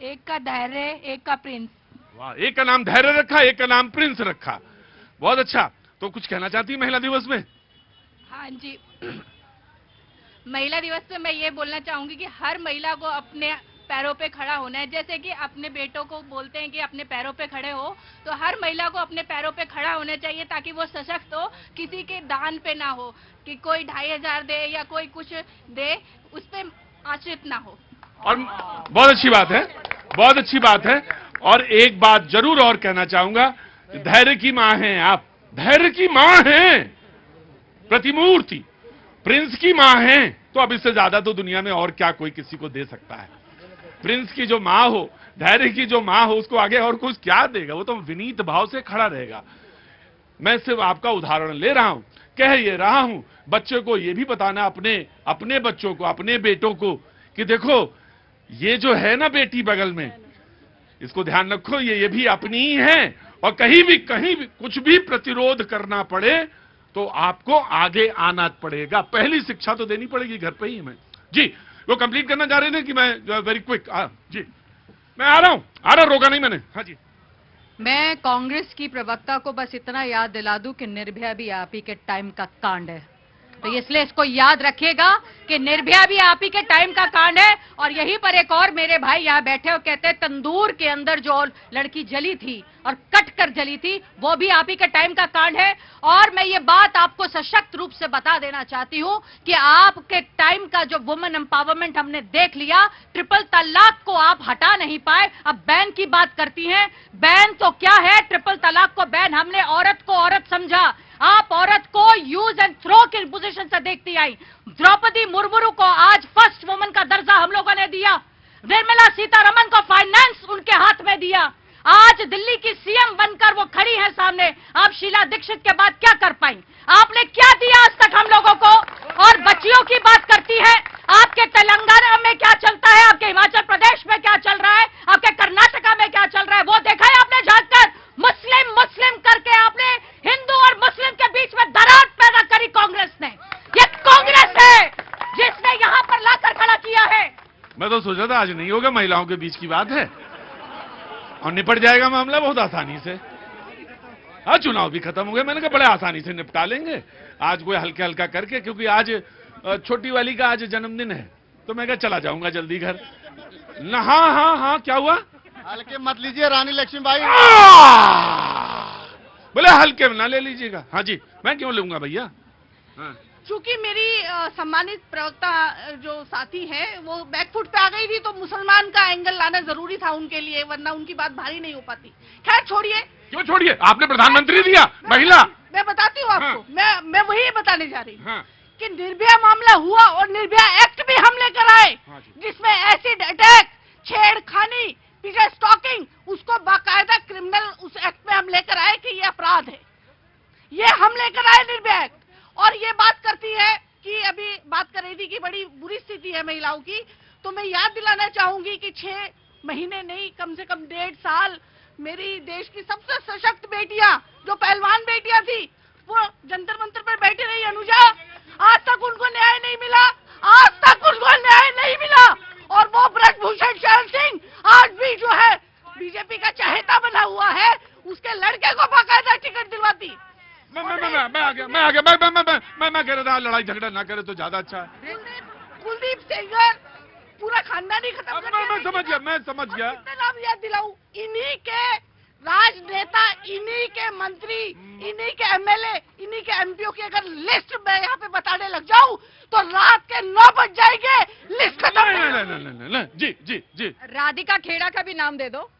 एक का धैर्य, एक का प्रिंस। वाह, एक का नाम धैर्य रखा, एक का नाम प्रिंस रखा, बहुत अच्छा। तो कुछ कहना चाहती है महिला दिवस में? हाँ जी, महिला दिवस पे मैं ये बोलना चाहूंगी कि हर महिला को अपने पैरों पे खड़ा होना है। जैसे कि अपने बेटों को बोलते हैं कि अपने पैरों पे खड़े हो, तो हर महिला को अपने पैरों पे खड़ा होना चाहिए ताकि वो सशक्त हो, किसी के दान पे ना हो कि कोई 2500 दे या कोई कुछ दे, उस पे आश्रित ना हो। और बहुत अच्छी बात है, बहुत अच्छी बात है। और एक बात जरूर और कहना चाहूंगा, धैर्य की मां हैं आप, धैर्य की मां हैं, प्रतिमूर्ति प्रिंस की मां हैं। तो अब इससे ज्यादा तो दुनिया में और क्या कोई किसी को दे सकता है। प्रिंस की जो मां हो, धैर्य की जो मां हो, उसको आगे और कुछ क्या देगा, वो तो विनीत भाव से खड़ा रहेगा। मैं सिर्फ आपका उदाहरण ले रहा हूं, कह ये रहा हूं, बच्चे को ये भी बताना, अपने बच्चों को, अपने बेटों को, कि देखो ये जो है ना बेटी बगल में, इसको ध्यान रखो, ये भी अपनी ही है। और कहीं भी कुछ भी प्रतिरोध करना पड़े तो आपको आगे आना पड़ेगा। पहली शिक्षा तो देनी पड़ेगी घर पे ही हमें। जी, वो कंप्लीट करना चाह रहे थे कि मैं वेरी क्विक। जी मैं आ रहा हूं, रोका नहीं मैंने। हाँ जी, मैं कांग्रेस की प्रवक्ता को बस इतना याद दिला दूं कि निर्भया भी आप ही के टाइम का कांड है, तो इसलिए इसको याद रखिएगा कि निर्भया भी आप ही के टाइम का कांड है। और यहीं पर एक और मेरे भाई यहाँ बैठे हो कहते हैं तंदूर के अंदर जो लड़की जली थी और कट कर जली थी, वो भी आप ही के टाइम का कांड है। और मैं ये बात आपको सशक्त रूप से बता देना चाहती हूँ कि आपके टाइम का जो वुमेन एम्पावरमेंट हमने देख लिया, ट्रिपल तलाक को आप हटा नहीं पाए। अब बैन की बात करती हैं, बैन तो क्या है, ट्रिपल तलाक को बैन, हमने औरत को औरत समझा, आप औरत को यूज एंड थ्रो की पोजीशन से देखती आई। द्रौपदी मुर्मू को आज फर्स्ट वुमन का दर्जा हम लोगों ने दिया, निर्मला सीतारमण को फाइनेंस उनके हाथ में दिया, आज दिल्ली की सीएम बनकर वो खड़ी है सामने। आप शीला दीक्षित के बाद क्या कर पाई? आपने क्या दिया आज तक हम लोगों को? और बच्चियों की बात करती है, आपके तेलंगाना में क्या चलता है, आपके हिमाचल प्रदेश में क्या चल रहा है, आपके कर्नाटका में क्या चल रहा है, वो देखा है आपने झांककर? मुस्लिम मुस्लिम करके आपने हिंदू और मुस्लिम के बीच में दरार पैदा करी कांग्रेस ने। ये कांग्रेस है जिसने यहाँ पर लाकर खड़ा किया है। मैं तो सोचा था आज नहीं होगा, महिलाओं के बीच की बात है और निपट जाएगा मामला बहुत आसानी से। आज चुनाव भी खत्म हो गए, मैंने कहा बड़े आसानी से निपटा लेंगे आज, कोई हल्के हल्का करके, क्योंकि आज छोटी वाली का आज जन्मदिन है, तो मैं कहा चला जाऊंगा जल्दी घर। हाँ, क्या हुआ? हल्के मत लीजिए रानी लक्ष्मीबाई। बोले हल्के में ना ले लीजिएगा। हाँ जी, मैं क्यों लूंगा भैया। हाँ। चूंकि मेरी सम्मानित प्रवक्ता जो साथी है वो बैकफुट पे आ गई थी, तो मुसलमान का एंगल लाना जरूरी था उनके लिए, वरना उनकी बात भारी नहीं हो पाती। खैर छोड़िए। क्यों छोड़िए, आपने प्रधानमंत्री दिया, महिला। मैं बताती हूँ आपको। हाँ। मैं वही बताने जा रही हूँ। हाँ। कि निर्भया मामला हुआ और निर्भया एक्ट भी हम लेकर आए, जिसमें एसिड अटैक, छेड़खानी, पीछे स्टॉकिंग, उसको बाकायदा क्रिमिनल उस एक्ट में हम लेकर आए कि ये अपराध है, ये हम लेकर आए निर्भया एक्ट। और ये बात करती है कि अभी बात कर रही थी कि बड़ी बुरी स्थिति है महिलाओं की, तो मैं याद दिलाना चाहूंगी कि 6 महीने नहीं, कम से कम 1.5 साल मेरी देश की सबसे सशक्त बेटियां, जो पहलवान बेटियां थी, वो जंतर मंतर पर बैठी रही। अनुजा, आज तक उनको न्याय नहीं मिला, आज तक उनको न्याय नहीं मिला। और वो ब्रजभूषण शरण सिंह आज भी जो है बीजेपी का चहेता बना हुआ है, उसके लड़के को बाकायदा टिकट दिलवाती। मैं आ गया। मैं कह रहा था लड़ाई झगड़ा ना करे तो ज्यादा अच्छा है। कुलदीप सेंगर पूरा खानदान ही खत्म कर दिया। मैं समझ गया। नाम याद दिलाऊं, इन्हीं के राजनेता, इन्हीं के मंत्री इन्हीं के एमएलए, इन्हीं के एमपीओ की अगर लिस्ट मैं यहाँ पे बताने लग जाऊं तो रात के 9 बज जाएंगे, लिस्ट खत्म नहीं, जी जी जी। राधिका खेड़ा का भी नाम दे दो,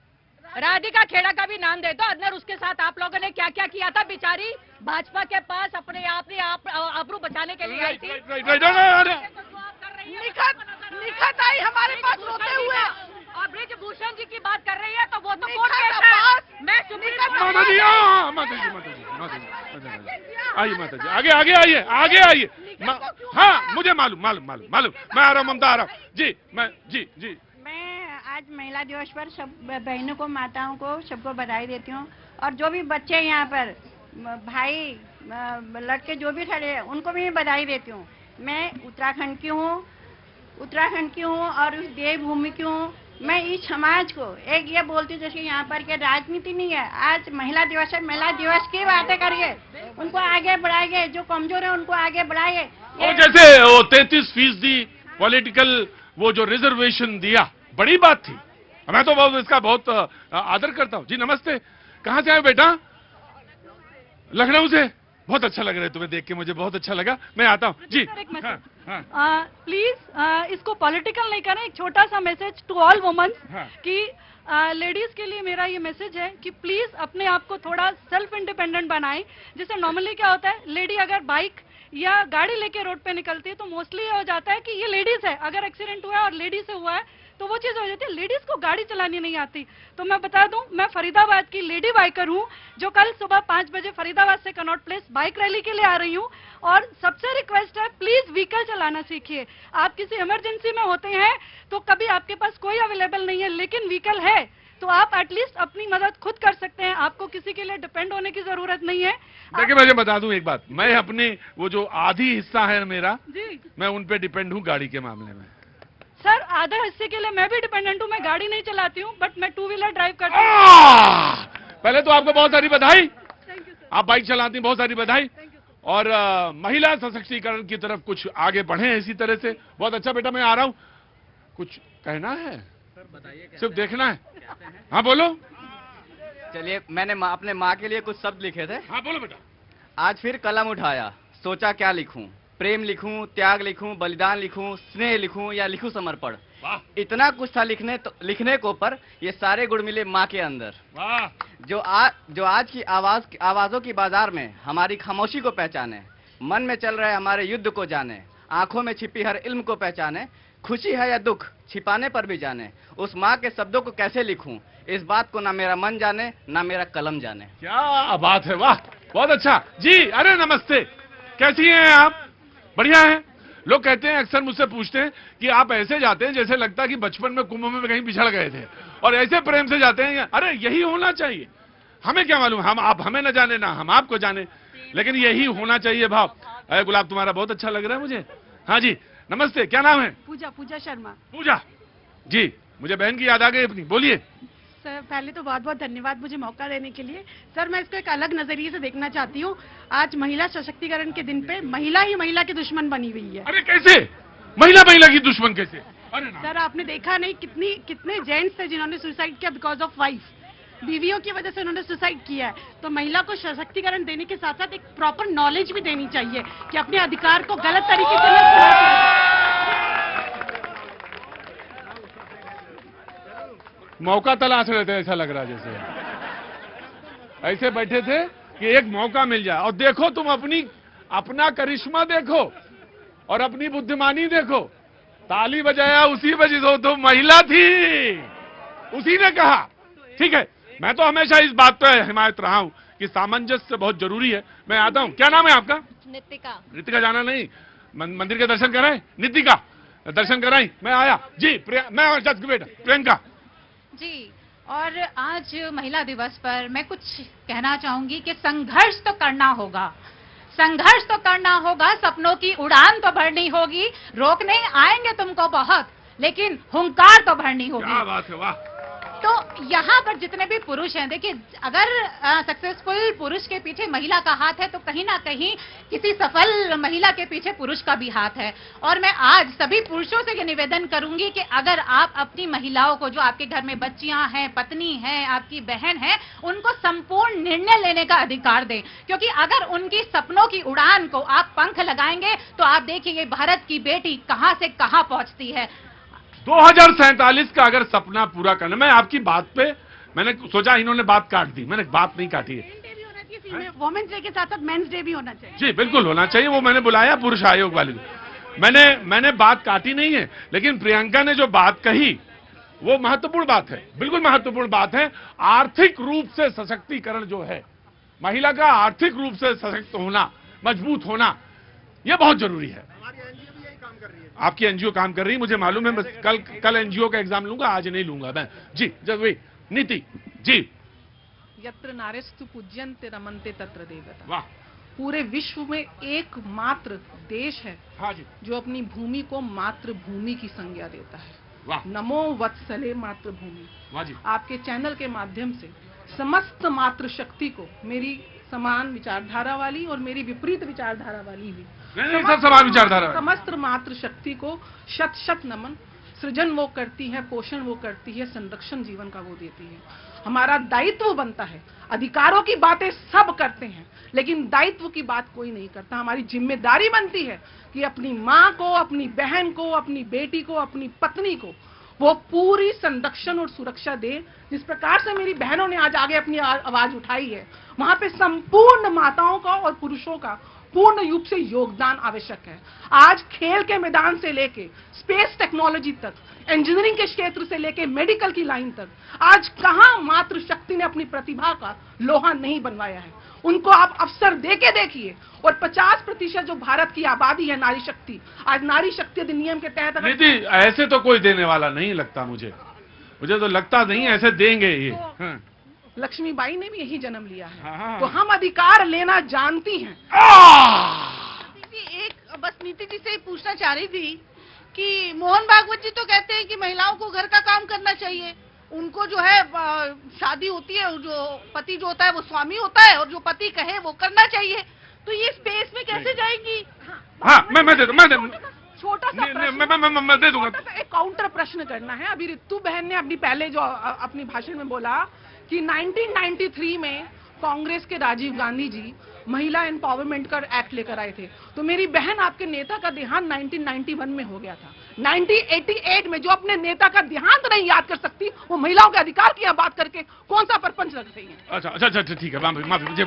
राधिका खेड़ा का भी नाम दे दो। अंदर उसके साथ आप लोगों ने क्या क्या किया था? बेचारी भाजपा के पास अपने आप आबरू बचाने के लिए आई थी। निखत आई हमारे पास रोते हुए, और ब्रिजभूषण जी की बात कर रही है तो वो तो कोर्ट केस है। मैं सुप्रीम माता जी, आइए माता जी, आगे आगे आइए, आगे आइए। हाँ मुझे मालूम, मैं आ रहा हूँ, ममता आ रहा हूँ जी। जी मैं आज महिला दिवस पर सब बहनों को, माताओं को, सबको बधाई देती हूँ। और जो भी बच्चे यहाँ पर, भाई लड़के जो भी खड़े हैं, उनको भी बधाई देती हूँ। मैं उत्तराखंड की हूँ और उस देवभूमि की हूँ। मैं इस समाज को एक ये बोलती हूँ, जैसे यहाँ पर के राजनीति नहीं है, आज महिला दिवस है, महिला दिवस की बातें करिए, उनको आगे बढ़ाइए, जो कमजोर है उनको आगे बढ़ाइए। और जैसे वो 33% पॉलिटिकल वो जो रिजर्वेशन दिया, बड़ी बात थी। मैं तो इसका बहुत आदर करता हूँ। जी नमस्ते, कहाँ से आए बेटा? लखनऊ से। बहुत अच्छा लग रहा है तुम्हें देख के, मुझे बहुत अच्छा लगा। मैं आता हूँ जी। प्लीज इसको पॉलिटिकल नहीं करें। एक छोटा सा मैसेज टू ऑल वुमेन्स कि लेडीज के लिए मेरा ये मैसेज है कि प्लीज अपने आप को थोड़ा सेल्फ इंडिपेंडेंट बनाएं। जैसे नॉर्मली क्या होता है, लेडी अगर बाइक या गाड़ी लेके रोड पे निकलती है तो मोस्टली ये हो जाता है कि ये लेडीज है। अगर एक्सीडेंट हुआ है और लेडी से हुआ है तो वो चीज हो जाती है, लेडीज को गाड़ी चलानी नहीं आती। तो मैं बता दूं, मैं फरीदाबाद की लेडी बाइकर हूं, जो कल सुबह 5 बजे फरीदाबाद से कनॉट प्लेस बाइक रैली के लिए आ रही हूं। और सबसे रिक्वेस्ट है, प्लीज व्हीकल चलाना सीखिए। आप किसी इमरजेंसी में होते हैं तो कभी आपके पास कोई अवेलेबल नहीं है, लेकिन व्हीकल है तो आप एटलीस्ट अपनी मदद खुद कर सकते हैं। आपको किसी के लिए डिपेंड होने की जरूरत नहीं है। देखिए मैं बता दूं एक बात, मैं अपने वो जो आधी हिस्सा है मेरा जी, मैं उन पे डिपेंड हूँ गाड़ी के मामले में। सर आधा हिस्से के लिए मैं भी डिपेंडेंट हूँ। मैं गाड़ी नहीं चलाती हूँ, बट मैं 2 व्हीलर ड्राइव करती हूँ। पहले तो आपको बहुत सारी बधाई, आप बाइक चलाती हैं, बहुत सारी बधाई। और महिला सशक्तिकरण की तरफ कुछ आगे बढ़े इसी तरह से। बहुत अच्छा बेटा, मैं आ रहा हूँ। कुछ कहना है? सिर्फ देखना है? हाँ बोलो। चलिए, मैंने अपने माँ के लिए कुछ शब्द लिखे थे। हाँ बोलो बेटा। आज फिर कलम उठाया, सोचा क्या लिखूं, प्रेम लिखूं, त्याग लिखूं, बलिदान लिखूं, स्नेह लिखूं या लिखूं समर्पण। इतना कुछ था लिखने को, पर ये सारे गुण मिले माँ के अंदर। जो आज की आवाजों की बाजार में हमारी खामोशी को पहचाने, मन में चल रहे हमारे युद्ध को जाने, आंखों में छिपी हर इल्म को पहचाने, खुशी है या दुख छिपाने पर भी जाने, उस माँ के शब्दों को कैसे लिखूं, इस बात को ना मेरा मन जाने ना मेरा कलम जाने। क्या बात है, वाह बहुत अच्छा जी। अरे नमस्ते, कैसी हैं आप? बढ़िया है। लोग कहते हैं, अक्सर मुझसे पूछते हैं कि आप ऐसे जाते हैं जैसे लगता है कि बचपन में कुंभ में कहीं पिछड़ गए थे, और ऐसे प्रेम से जाते हैं। अरे यही होना चाहिए। हमें क्या मालूम, हम आप हमें न जाने ना हम आपको जाने, लेकिन यही होना चाहिए भाव। अरे गुलाब तुम्हारा बहुत अच्छा लग रहा है मुझे। हाँ जी नमस्ते, क्या नाम है? पूजा शर्मा। पूजा जी, मुझे बहन की याद आ गई अपनी, बोलिए। सर पहले तो बहुत बहुत धन्यवाद मुझे मौका देने के लिए। सर मैं इसको एक अलग नजरिए से देखना चाहती हूँ। आज महिला सशक्तिकरण के दिन पे महिला ही महिला की दुश्मन बनी हुई है। अरे कैसे महिला की दुश्मन कैसे? अरे सर आपने देखा नहीं कितने जेंट्स थे जिन्होंने सुसाइड किया बिकॉज ऑफ वाइफ, बीवियों की वजह से उन्होंने सुसाइड किया है। तो महिला को सशक्तिकरण देने के साथ साथ एक प्रॉपर नॉलेज भी देनी चाहिए कि अपने अधिकार को गलत तरीके से मौका तलाश रहे थे, ऐसा लग रहा जैसे ऐसे बैठे थे कि एक मौका मिल जाए। और देखो तुम अपना करिश्मा देखो और अपनी बुद्धिमानी देखो। ताली बजाया उसी वजह से, तो महिला थी, उसी ने कहा। ठीक है, मैं तो हमेशा इस बात पर हिमायत रहा हूं कि सामंजस्य बहुत जरूरी है। मैं आता हूं। क्या नाम है आपका? नितिका। नितिका जाना नहीं, मंदिर के दर्शन कराएं। नितिका दर्शन कराएं। मैं आया जी। मैं बेटा प्रियंका जी। और आज महिला दिवस पर मैं कुछ कहना चाहूंगी कि संघर्ष तो करना होगा, सपनों की उड़ान तो भरनी होगी। रोकने आएंगे तुमको बहुत, लेकिन हुंकार तो भरनी होगी। क्या बात है, वाह तो यहाँ पर जितने भी पुरुष हैं, देखिए अगर सक्सेसफुल पुरुष के पीछे महिला का हाथ है तो कहीं ना कहीं किसी सफल महिला के पीछे पुरुष का भी हाथ है। और मैं आज सभी पुरुषों से ये निवेदन करूंगी कि अगर आप अपनी महिलाओं को, जो आपके घर में बच्चियां हैं, पत्नी है, आपकी बहन है, उनको संपूर्ण निर्णय लेने का अधिकार दें, क्योंकि अगर उनकी सपनों की उड़ान को आप पंख लगाएंगे तो आप देखिए भारत की बेटी कहां से कहां पहुंचती है। 2047 का अगर सपना पूरा करना, मैं आपकी बात पे मैंने सोचा इन्होंने बात काट दी, मैंने बात नहीं काटी है। वुमेन्स डे के साथ साथ मेंस डे भी होना चाहिए। जी बिल्कुल होना चाहिए, वो मैंने बुलाया पुरुष आयोग वाले को। मैंने बात काटी नहीं है, लेकिन प्रियंका ने जो बात कही वो महत्वपूर्ण बात है, बिल्कुल महत्वपूर्ण बात है। आर्थिक रूप से सशक्तिकरण जो है, महिला का आर्थिक रूप से सशक्त होना, मजबूत होना, यह बहुत जरूरी है। आपकी एनजीओ काम कर रही है, मुझे मालूम है। बस कल एनजीओ का एग्जाम लूंगा, आज नहीं लूंगा मैं। जी जब वही नीति जी, यत्र नारेस्तु पूज्यन्ते रमन्ते तत्र देवता। वाह, पूरे विश्व में एकमात्र देश है हाँ जी, जो अपनी भूमि को मातृभूमि की संज्ञा देता है। वाह, नमो वत्सले मातृभूमि। वाह जी, आपके चैनल के माध्यम से समस्त मातृशक्ति को, मेरी समान विचारधारा वाली और मेरी विपरीत विचारधारा वाली भी, सब समान विचारधारा, समस्त मातृशक्ति को शत शत नमन। सृजन वो करती है, पोषण वो करती है, संरक्षण जीवन का वो देती है। हमारा दायित्व बनता है, अधिकारों की बातें सब करते हैं लेकिन दायित्व की बात कोई नहीं करता। हमारी जिम्मेदारी बनती है कि अपनी माँ को, अपनी बहन को, अपनी बेटी को, अपनी पत्नी को वो पूरी संरक्षण और सुरक्षा दे। जिस प्रकार से मेरी बहनों ने आज आगे अपनी आवाज उठाई है, वहां पे संपूर्ण माताओं का और पुरुषों का पूर्ण रूप से योगदान आवश्यक है। आज खेल के मैदान से लेके स्पेस टेक्नोलॉजी तक, इंजीनियरिंग के क्षेत्र से लेके मेडिकल की लाइन तक, आज कहां मातृशक्ति ने अपनी प्रतिभा का लोहा नहीं बनवाया है। उनको आप अवसर देके देखिए। और 50% जो भारत की आबादी है नारी शक्ति, आज नारी शक्ति अधिनियम के तहत नीति ऐसे तो कोई देने वाला नहीं लगता मुझे तो लगता नहीं ऐसे देंगे ये। हाँ। लक्ष्मीबाई ने भी यही जन्म लिया है। हाँ। तो हम अधिकार लेना जानती हैं। एक बस नीति जी से पूछना चाह रही थी कि मोहन भागवत जी तो कहते हैं कि महिलाओं को घर का काम करना चाहिए, उनको जो है शादी होती है, जो पति जो होता है वो स्वामी होता है और जो पति कहे वो करना चाहिए, तो ये स्पेस में कैसे जाएगी? हाँ, मैं दे दूंगा, छोटा सा मैं दे दूंगा। एक काउंटर प्रश्न करना है। अभी रितु बहन ने अपनी पहले जो अपनी भाषण में बोला कि 1993 में कांग्रेस के राजीव गांधी जी महिला एम्पावरमेंट का एक्ट लेकर आए थे। तो मेरी बहन, आपके नेता का देहांत 1991 में हो गया था। 1988 में जो अपने नेता का देहांत नहीं याद कर सकती, वो महिलाओं के अधिकार की बात करके कौन सा परपंच रख रही है? अच्छा ठीक है,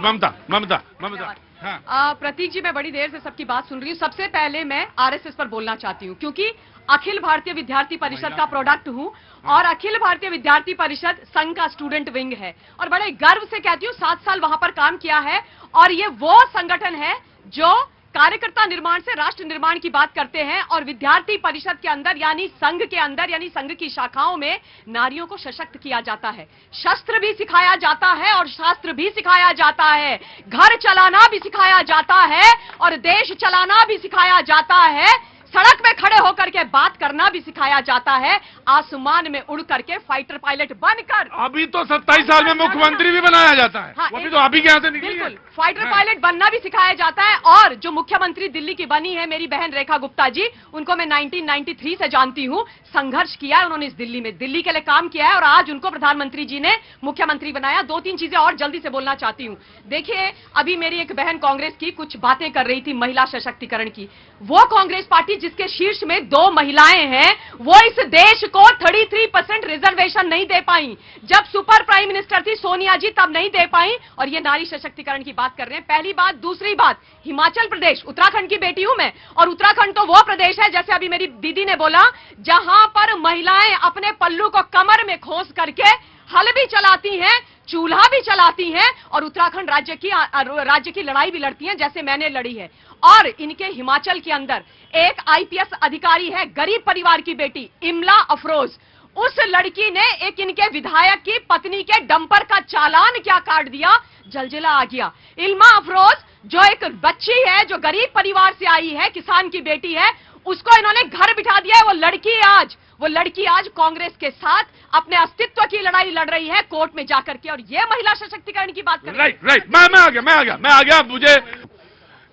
ममता। हाँ। प्रतीक जी, मैं बड़ी देर से सबकी बात सुन रही हूँ। सबसे पहले मैं आरएसएस पर बोलना चाहती हूँ, क्योंकि अखिल भारतीय विद्यार्थी परिषद का प्रोडक्ट हूँ और अखिल भारतीय विद्यार्थी परिषद संघ का स्टूडेंट विंग है और बड़े गर्व से कहती हूँ 7 साल वहां पर काम किया है। और ये वो संगठन है जो कार्यकर्ता निर्माण से राष्ट्र निर्माण की बात करते हैं और विद्यार्थी परिषद के अंदर यानी संघ के अंदर यानी संघ की शाखाओं में नारियों को सशक्त किया जाता है, शस्त्र भी सिखाया जाता है और शास्त्र भी सिखाया जाता है, घर चलाना भी सिखाया जाता है और देश चलाना भी सिखाया जाता है, सड़क में खड़े होकर के बात करना भी सिखाया जाता है, आसमान में उड़ करके फाइटर पायलट बनकर। अभी तो 27 साल में मुख्यमंत्री भी बनाया जाता है। हाँ, अभी तो अभी के यहाँ से निकली बिल्कुल फाइटर पायलट बनना भी सिखाया जाता है। और जो मुख्यमंत्री दिल्ली की बनी है मेरी बहन रेखा गुप्ता जी, उनको मैं 1993 से जानती हूँ। संघर्ष किया है उन्होंने इस दिल्ली के लिए काम किया है और आज उनको प्रधानमंत्री जी ने मुख्यमंत्री बनाया। 2-3 चीजें और जल्दी से बोलना चाहती हूँ। देखिए, अभी मेरी एक बहन कांग्रेस की कुछ बातें कर रही थी महिला सशक्तिकरण की। वो कांग्रेस पार्टी जिसके शीर्ष में 2 महिलाएं हैं, वो इस देश को 33% रिजर्वेशन नहीं दे पाई। जब सुपर प्राइम मिनिस्टर थी सोनिया जी तब नहीं दे पाई और ये नारी सशक्तिकरण की बात कर रहे हैं। पहली बात। दूसरी बात, हिमाचल प्रदेश, उत्तराखंड की बेटी हूं मैं और उत्तराखंड तो वो प्रदेश है, जैसे अभी मेरी दीदी ने बोला, जहां पर महिलाएं अपने पल्लू को कमर में खोस करके हल भी चलाती हैं, चूल्हा भी चलाती हैं और उत्तराखंड राज्य की लड़ाई भी लड़ती हैं, जैसे मैंने लड़ी है। और इनके हिमाचल के अंदर एक आईपीएस अधिकारी है, गरीब परिवार की बेटी इमला अफरोज। उस लड़की ने एक इनके विधायक की पत्नी के डंपर का चालान क्या काट दिया, जलजिला आ गया। इल्मा अफरोज जो एक बच्ची है, जो गरीब परिवार से आई है, किसान की बेटी है, उसको इन्होंने घर बिठा दिया है। वो लड़की आज वो लड़की आज कांग्रेस के साथ अपने अस्तित्व की लड़ाई लड़ रही है कोर्ट में जाकर के, और ये महिला सशक्तिकरण की बात कर रही है। राइट, मैं आ गया। मुझे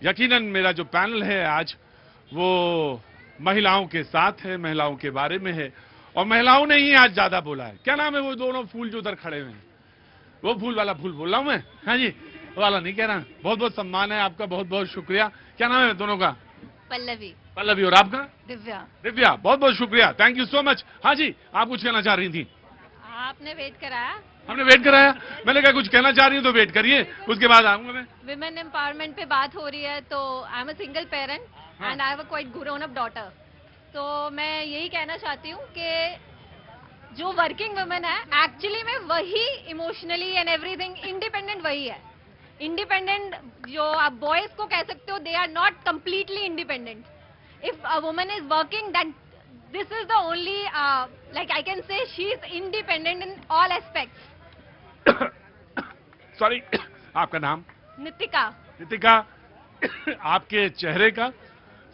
यकीनन मेरा जो पैनल है आज वो महिलाओं के साथ है, महिलाओं के बारे में है, और महिलाओं ने ही आज ज्यादा बोला है। क्या नाम है वो दोनों फूल जो उधर खड़े हुए हैं? वो फूल वाला फूल बोल रहा हूं मैं। हाँ जी, वो वाला नहीं कह रहा। बहुत बहुत सम्मान है आपका, बहुत बहुत शुक्रिया। क्या नाम है दोनों का? पल्लवी। और आपका? दिव्या। बहुत बहुत शुक्रिया, थैंक यू सो मच। हाँ जी, आप कुछ कहना चाह रही थी? आपने वेट कराया। हमने वेट कराया। मैंने कहा कुछ कहना चाह रही हूँ तो वेट करिए, उसके बाद आऊंगा मैं। विमेन एम्पावरमेंट पे बात हो रही है, तो I am a single parent and I have a quite grown up daughter. तो मैं यही कहना चाहती हूँ कि जो वर्किंग वुमेन है एक्चुअली में वही इमोशनली एंड एवरीथिंग इंडिपेंडेंट वही है। इंडिपेंडेंट जो आप बॉयज को कह सकते हो, they are not completely independent. If a woman is working then this is the only like I can say she is independent in all aspects. Sorry, आपका नाम? नितिका। आपके चेहरे का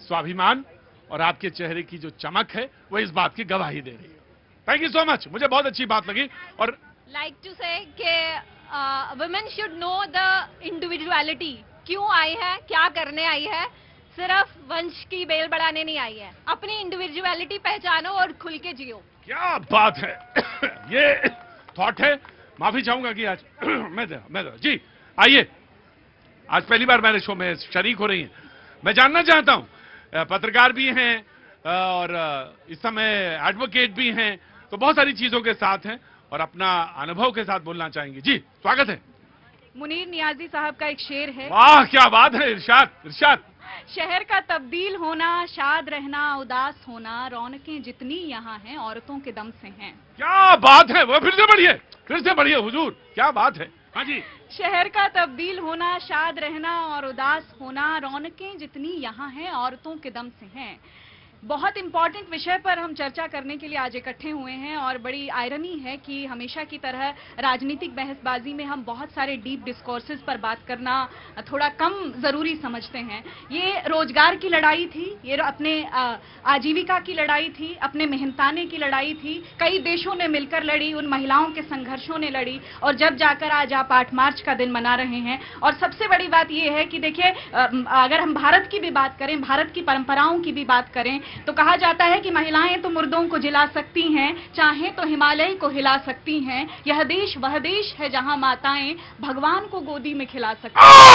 स्वाभिमान और आपके चेहरे की जो चमक है वो इस बात की गवाही दे रही है। थैंक यू सो मच, मुझे बहुत अच्छी बात लगी। और लाइक टू से कि women should know the individuality, क्यों आई है, क्या करने आई है, सिर्फ वंश की बेल बढ़ाने नहीं आई है। अपनी इंडिविजुअलिटी पहचानो और खुल के जियो। क्या बात है। ये थॉट है। माफी चाहूंगा कि आज मैं जी आइए, आज पहली बार मेरे शो में शरीक हो रही हैं। मैं जानना चाहता हूं, पत्रकार भी हैं और इस समय एडवोकेट भी हैं, तो बहुत सारी चीजों के साथ हैं और अपना अनुभव के साथ बोलना चाहेंगे। जी स्वागत है। मुनीर नियाजी साहब का एक शेर है। वाह क्या बात है, इरशाद। शहर का तब्दील होना, शाद रहना, उदास होना, रौनकें जितनी यहाँ हैं औरतों के दम से हैं। क्या बात है, वो फिर से बढ़िए हुजूर, क्या बात है। हाँ जी। शहर का तब्दील होना, शाद रहना और उदास होना, रौनकें जितनी यहाँ हैं औरतों के दम से हैं। बहुत इंपॉर्टेंट विषय पर हम चर्चा करने के लिए आज इकट्ठे हुए हैं और बड़ी आयरनी है कि हमेशा की तरह राजनीतिक बहसबाजी में हम बहुत सारे डीप डिस्कोर्सेज पर बात करना थोड़ा कम जरूरी समझते हैं। ये रोजगार की लड़ाई थी, ये अपने आजीविका की लड़ाई थी, अपने मेहनताने की लड़ाई थी। कई देशों ने मिलकर लड़ी, उन महिलाओं के संघर्षों ने लड़ी, और जब जाकर आज आप 8 मार्च का दिन मना रहे हैं। और सबसे बड़ी बात यह है कि देखिए, अगर हम भारत की भी बात करें, भारत की परंपराओं की भी बात करें, तो कहा जाता है कि महिलाएं तो मुर्दों को जिला सकती हैं, चाहे तो हिमालय को हिला सकती हैं। यह देश वह देश है जहां माताएं भगवान को गोदी में खिला सकती हैं।